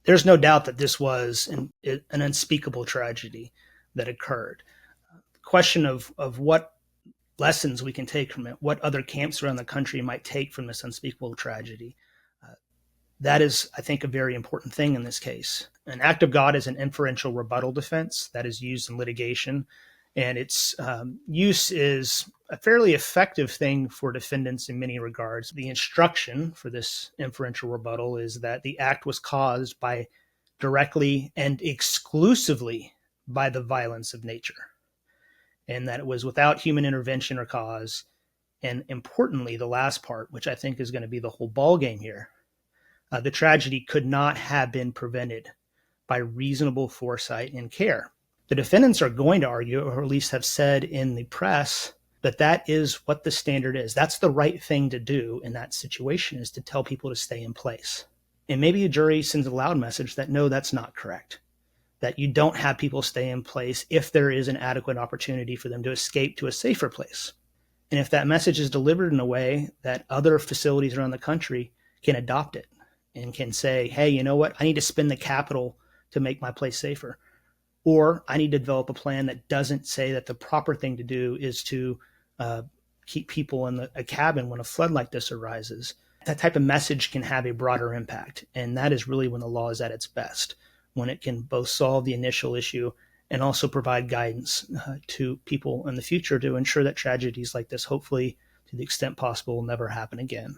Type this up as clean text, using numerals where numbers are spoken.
there's no doubt that this was an unspeakable tragedy that occurred. The question of what lessons we can take from it, what other camps around the country might take from this unspeakable tragedy, that is, I think, a very important thing in this case. An act of God is an inferential rebuttal defense that is used in litigation, and its use is a fairly effective thing for defendants in many regards. The instruction for this inferential rebuttal is that the act was caused by directly and exclusively by the violence of nature, and that it was without human intervention or cause. And importantly, the last part, which I think is going to be the whole ballgame here, the tragedy could not have been prevented by reasonable foresight and care. The defendants are going to argue, or at least have said in the press, that that is what the standard is. That's the right thing to do in that situation, is to tell people to stay in place. And maybe a jury sends a loud message that, no, that's not correct, that you don't have people stay in place if there is an adequate opportunity for them to escape to a safer place. And if that message is delivered in a way that other facilities around the country can adopt it and can say, hey, you know what? I need to spend the capital to make my place safer. Or I need to develop a plan that doesn't say that the proper thing to do is to keep people in a cabin when a flood like this arises. That type of message can have a broader impact. And that is really when the law is at its best, when it can both solve the initial issue and also provide guidance to people in the future to ensure that tragedies like this, hopefully to the extent possible, will never happen again.